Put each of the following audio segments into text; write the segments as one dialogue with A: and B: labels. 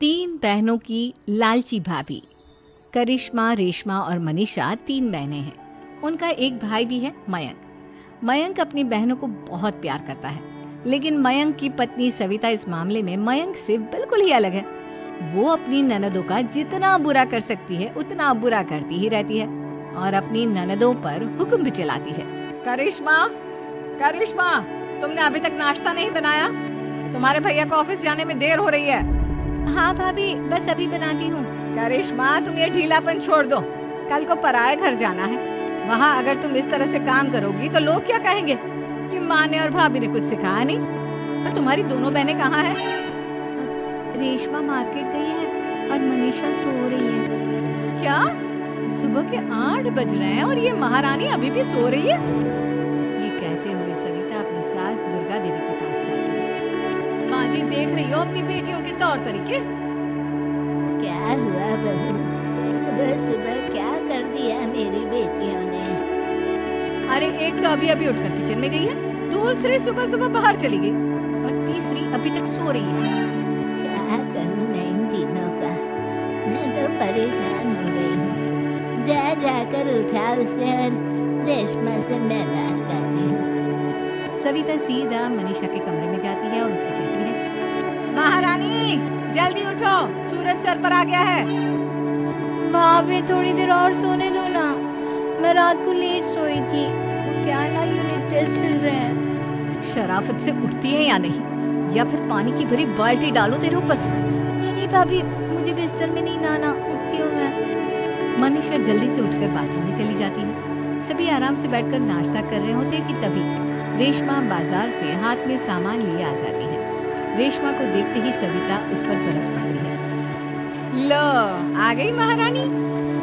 A: तीन बहनों की लालची भाभी। करिश्मा, रेशमा और मनीषा तीन बहनें हैं। उनका एक भाई भी है, मयंक। मयंक अपनी बहनों को बहुत प्यार करता है, लेकिन मयंक की पत्नी सविता इस मामले में मयंक से बिल्कुल ही अलग है। वो अपनी ननदों का जितना बुरा कर सकती है उतना बुरा करती ही रहती है और अपनी ननदों पर हुक्म भी चलाती है। करिश्मा, करिश्मा, तुमने अभी तक नाश्ता नहीं बनाया? तुम्हारे भैया को ऑफिस जाने में देर हो रही है। हाँ भाभी, बस अभी बनाती हूँ। करिश्मा, तुम ये ढीलापन छोड़ दो। कल को पराये घर जाना है। वहाँ अगर तुम इस तरह से काम करोगी तो लोग क्या कहेंगे कि माँ ने और भाभी ने कुछ सिखाया नहीं। और तुम्हारी दोनों बहनें कहाँ हैं? रेशमा मार्केट गई है और मनीषा सो रही है। क्या? सुबह के 8 बज रहे हैं और ये महारानी अभी भी सो रही है? ये कहते हुए सविता अपनी सास दुर्गा देवी के पास जाती है। माँ जी, देख रही हो अपनी बेटियों के तौर तरीके?
B: क्या हुआ बहू? सुबह सुबह क्या कर दिया मेरी बेटियों ने?
A: अरे एक तो अभी अभी उठकर किचन में गई है, दूसरी सुबह सुबह बाहर चली गई और तीसरी अभी तक सो रही है।
B: क्या करूं मैं इन तीनों का? मैं तो परेशान हो गई हूँ। जा जाकर उठा उसे और रेशमा से मैं बात करती हूँ।
A: सविता सीधा मनीषा के कमरे में जाती है और उससे कहती है, महारानी जल्दी उठो, सूरज सर पर आ गया है।
C: भाभी थोड़ी देर और सोने दो ना, मैं रात को लेट सोई थी। वो क्या ना यूनिट टेस्ट चल रहे हैं।
A: शराफत से उठती है या नहीं, या फिर पानी की भरी बाल्टी डालो तेरे ऊपर।
C: नहीं भाभी, मुझे बिस्तर में नहीं नहाना, उठती हूँ मैं।
A: मनीषा जल्दी से उठकर बाथरूम में चली जाती है। सभी आराम से बैठकर नाश्ता कर रहे होते कि तभी रेशमा बाजार से हाथ में सामान लिए आ जाती है। रेशमा को देखते ही सविता उस पर बरस पड़ती है। लो, आ गई महारानी।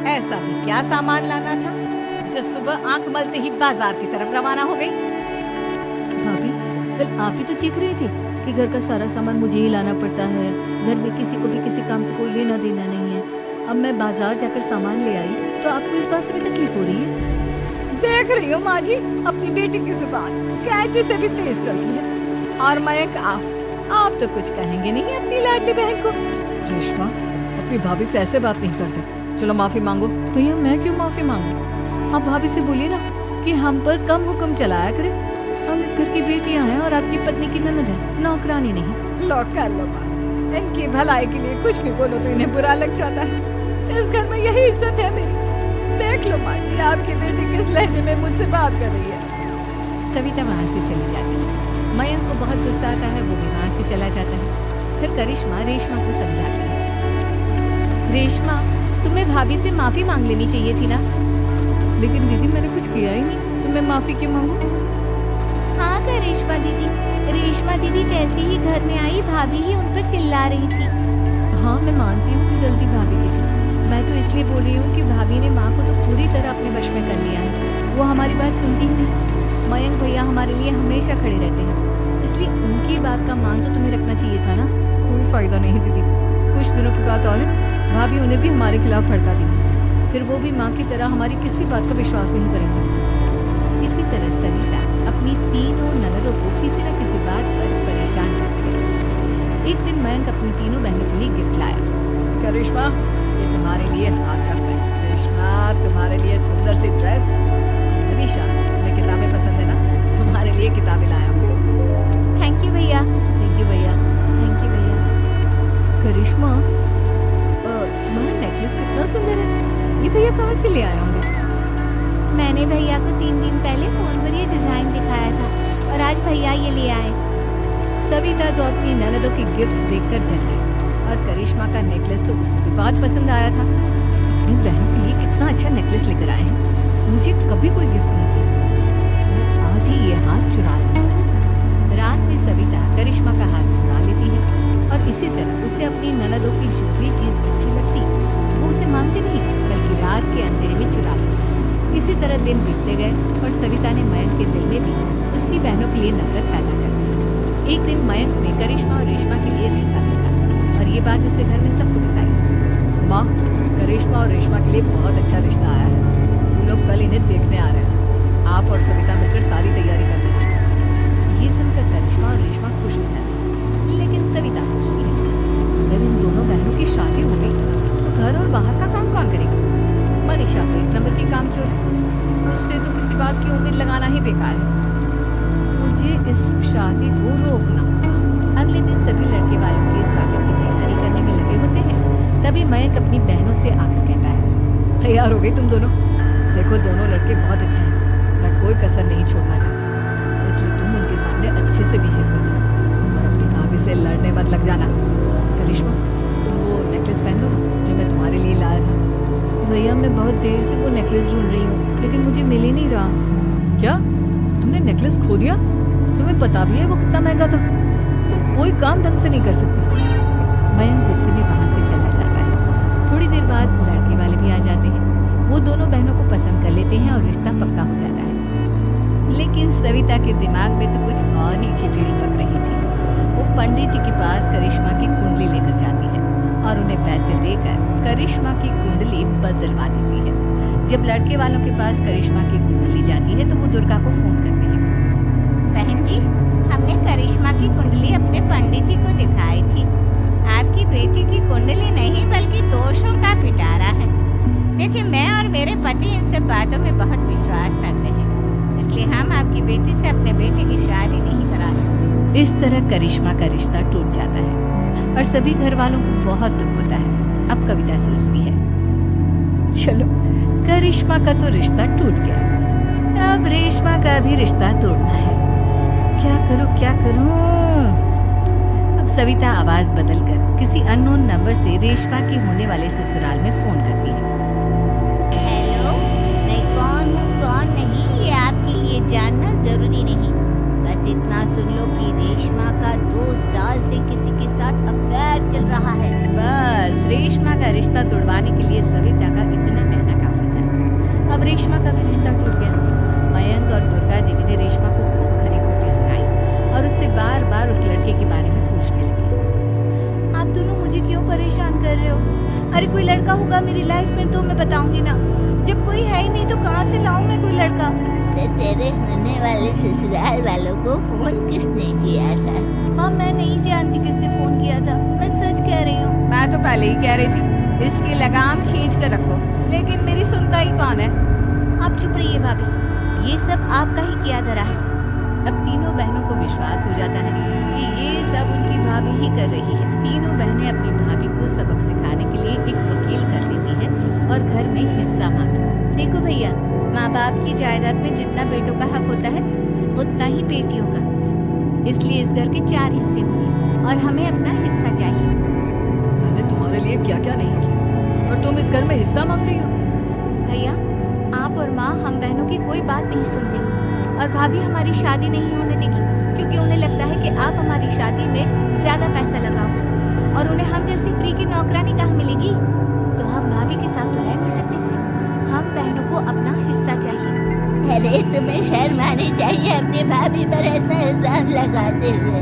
A: ऐसा भी क्या सामान लाना था जो सुबह आंख मलते ही बाजार की तरफ रवाना हो गई? भाभी, कल आप ही तो चीख रही थी कि घर का सारा सामान मुझे ही लाना पड़ता है, घर में किसी को भी किसी काम से कोई लेना देना नहीं है। अब मैं बाजार जाकर सामान ले आई तो आपको इस बात से भी तकलीफ हो रही है? देख रही हो माँ जी, अपनी बेटी की जुबान कैंची से भी तेज चलती है। और मयंक, आप तो कुछ कहेंगे नहीं अपनी लाडली बहन को? रेशमा, अपनी भाभी से ऐसे बात नहीं करते। चलो माफी मांगो। भैया, मैं क्यों माफी मांगू? आप भाभी से बोलिए ना कि हम पर कम हुक्म चलाया करे। हम इस घर की बेटियां हैं और आपकी पत्नी की ननद है, नौकरानी नहीं। लो कर लो बात। इनकी भलाई के लिए कुछ भी बोलो तो इन्हें बुरा लग जाता है। इस घर में यही इज्जत है मेरी। देख लो माँ जी, आपकी बेटी किस लहजे में मुझसे बात कर रही है। सविता वहाँ से चली जाती है। मयंक को बहुत गुस्सा आता है, वो भी वहाँ से चला जाता है। फिर करिश्मा रेशमा को समझाती है, रेशमा, तुम्हें भाभी से माफी मांग लेनी चाहिए थी ना। लेकिन दीदी, मैंने कुछ किया ही नहीं, तो मैं माफी क्यों मांगू?
C: हाँ करिश्मा दीदी, रेशमा दीदी जैसे ही घर में आई भाभी ही उन पर चिल्ला रही थी।
A: हाँ, मैं मानती हूँ कि गलती भाभी की थी। मैं तो इसलिए बोल रही हूँ कि भाभी ने माँ को तो पूरी तरह अपने वश में कर लिया है। वो हमारी बात सुनती ही नहीं। मयंक भैया हमारे लिए हमेशा खड़े रहते हैं, इसलिए उनकी बात का मान तो तुम्हें रखना चाहिए था ना। कोई फायदा नहीं दीदी, कुछ दिनों की बात और है, भाभी उन्हें भी हमारे खिलाफ भड़का देंगी। फिर वो भी माँ की तरह हमारी किसी बात का विश्वास नहीं करेंगे। इसी तरह सविता अपनी तीनों ननदों को किसी न किसी बात पर परेशान करती है। एक दिन मयंक अपनी तीनों बहनों के लिए गिफ्ट लाया। करिश्मा, ये तुम्हारे लिए हाथ का सेट। रेशमा, तुम्हारे लिए सुंदर सी ड्रेस। मनीषा, तुम्हें किताबें पसंद है ना, तुम्हारे लिए किताबें लाया हूँ।
C: थैंक यू भैया।
A: थैंक यू भैया। थैंक यू भैया। करिश्मा, तुम्हारा नेकलेस कितना सुंदर है, ये भैया कहाँ से ले आए होंगे?
C: मैंने भैया को 3 दिन पहले फोन पर ये डिजाइन दिखाया था और आज भैया ये ले आए।
A: सविता तो अपनी ननदों के गिफ्ट्स देखकर जल गई और करिश्मा का नेकलेस तो उसे भी बहुत पसंद आया था। अपनी बहन के लिए कितना अच्छा नेकलेस लेकर आए हैं, मुझे कभी कोई गिफ्ट नहीं दिया। आज ही ये हार चुरा लिया। रात में सविता करिश्मा का हार चुरा लेती है और इसी तरह उसे अपनी ननदों की जो भी चीज अच्छी लगती वो उसे मांगती नहीं, बल्कि रात के अंधेरे में चुरा लेती। इसी तरह दिन बीतते गए और सविता ने मयंक के दिल में भी उसकी बहनों के लिए नफरत पैदा कर दी। एक दिन मयंक ने करिश्मा और रेशमा के लिए रिश्ता देखा और ये बात उसके घर में सबको बताई। माँ, करिश्मा और रेशमा के लिए बहुत अच्छा रिश्ता आया है, वो लोग कल इन्हें देखने आ रहे हैं। आप और सविता मिलकर सारी तैयारी कर लें। ये सुनकर करिश्मा और रेशमा खुश हो जाती, लेकिन सविता सोचती है, अगर इन दोनों बहनों अगले दिन सभी लड़के वालों के स्वागत की तैयारी करने में लगे होते हैं। तभी मयंक अपनी बहनों से आकर कहता है, तैयार हो गई तुम दोनों? देखो दोनों लड़के बहुत अच्छे हैं, मैं कोई कसर नहीं छोड़ना चाहता, इसलिए तुम उनके सामने अच्छे से बिहेव करना और अपनी भाभी से लड़ने मत लग जाना। करिश्मा, तुम वो नेकलेस पहन लो ना जो मैं तुम्हारे लिए लाया था। भैया मैं बहुत देर से वो नेकलेस ढूंढ रही हूँ, लेकिन मुझे मिल ही नहीं रहा। क्या तुमने नेकलेस खो दिया? तुम्हें पता भी है वो कितना महंगा था? तुम कोई काम ढंग से नहीं कर सकती। मयंक गुस्से में वहां से चला जाता है। थोड़ी देर बाद लड़के वाले भी आ जाते हैं। वो दोनों बहनों को पसंद कर लेते हैं और रिश्ता पक्का हो जाता है। लेकिन सविता के दिमाग में तो कुछ और ही खिचड़ी पक रही थी। वो पंडित जी के पास करिश्मा की कुंडली लेकर जाती है और उन्हें पैसे देकर करिश्मा की कुंडली बदलवा देती है। जब लड़के वालों के पास करिश्मा की कुंडली जाती है तो वो दुर्गा को फोन करते हैं।
B: बहन जी, हमने करिश्मा की कुंडली अपने पंडित जी को दिखाई थी। आपकी बेटी की कुंडली नहीं बल्कि दोषों का पिटारा है। देखिए, मैं और मेरे पति इन सब बातों में बहुत विश्वास करते हैं, इसलिए हम आपकी बेटी से अपने बेटे की शादी नहीं करा सकते।
A: इस तरह करिश्मा का रिश्ता टूट जाता है और सभी घर वालों को बहुत दुख होता है। अब कविता सोचती है, चलो करिश्मा का तो रिश्ता टूट गया, अब रेशमा का भी रिश्ता तोड़ना है। क्या करूं? अब सविता आवाज बदलकर किसी अननोन नंबर से रेशमा के होने वाले ससुराल में फोन करती है।
B: हेलो, मैं कौन हूँ कौन नहीं ये आपके लिए जानना जरूरी नहीं। बस इतना सुन लो कि रेशमा का 2 साल से किसी के साथ अफेयर चल रहा है।
A: बस रेशमा का रिश्ता तोड़वाने के लिए सविता का इतना कहना काफी था। अब रेशमा का भी रिश्ता टूट गया। मयंक और दुर्गा देवी ने रेशमा को खूब खरी खोटी सुनाई और उससे बार बार उस लड़के के बारे में पूछने लगी। आप दोनों मुझे क्यों परेशान कर रहे हो? अरे कोई लड़का होगा मेरी लाइफ में तो मैं बताऊंगी ना। जब कोई है ही नहीं तो कहाँ से लाऊं मैं कोई लड़का?
B: तो तेरे होने वाले ससुराल वालों को फोन किसने किया था?
A: हाँ, मैं नहीं जानती किसने फोन किया था, मैं सच कह रही हूँ। मैं तो पहले ही कह रही थी इसकी लगाम खींच कर रखो, लेकिन मेरी सुनता ही कौन है। आप चुप रहिए भाभी, ये सब आपका ही किया धरा है। अब तीनों बहनों को विश्वास हो जाता है कि ये सब उनकी भाभी ही कर रही है। तीनों बहनें अपनी भाभी को सबक सिखाने के लिए एक वकील कर लेती है और घर में हिस्सा मांगती। देखो भैया, माँ बाप की जायदाद में जितना बेटों का हक होता है उतना ही बेटियों का, इसलिए इस घर के 4 हिस्से होंगे और हमें अपना हिस्सा चाहिए। मैंने तुम्हारे लिए क्या क्या नहीं किया और तुम इस घर में हिस्सा मांग रही हो? भैया, आप और माँ हम बहनों की कोई बात नहीं सुनते हो और भाभी हमारी शादी नहीं होने देगी, क्योंकि उन्हें लगता है कि आप हमारी शादी में ज्यादा पैसा लगाओगे और उन्हें हम जैसी फ्री की नौकरानी कहाँ मिलेगी। तो हम भाभी के साथ तो रह नहीं सकते, हम बहनों को अपना हिस्सा चाहिए।
B: अरे तुम्हें शर्म आनी चाहिए अपनी भाभी पर ऐसा इल्जाम लगाते हुए।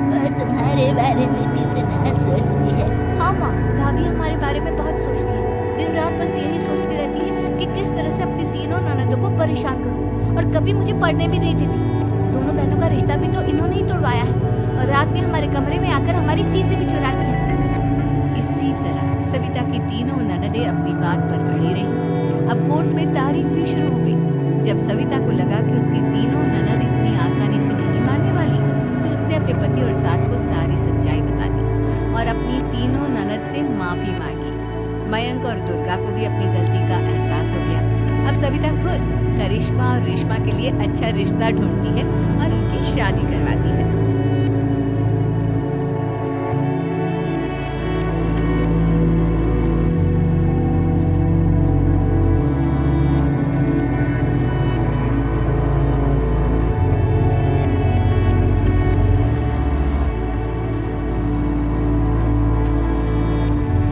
B: वो तुम्हारे बारे में कितना सोचती है।
A: हाँ माँ, भाभी हमारे बारे में बहुत सोचती है। दिन रात बस यही सोचती रहती है कि किस तरह से अपनी तीनों ननदों को परेशान करूं और कभी मुझे पढ़ने भी नहीं देती। दोनों बहनों का रिश्ता भी तो इन्होंने ही तोड़वाया है और रात में हमारे कमरे में आकर हमारी चीजें भी चुराती है। इसी तरह सविता की तीनों ननदें अपनी बात पर अड़ी रही। अब कोर्ट में तारीख भी शुरू हो गई। जब सविता को लगा कि उसकी तीनों ननद इतनी आसानी से नहीं मानने वाली, तो उसने अपने पति और सास को सारी सच्चाई बता दी और अपनी तीनों ननद से माफी मांगी। मयंक और दुर्गा को भी अपनी गलती का एहसास हो गया। अब सविता खुद करिश्मा और रेशमा के लिए अच्छा रिश्ता ढूंढती है और उनकी शादी करवाती है।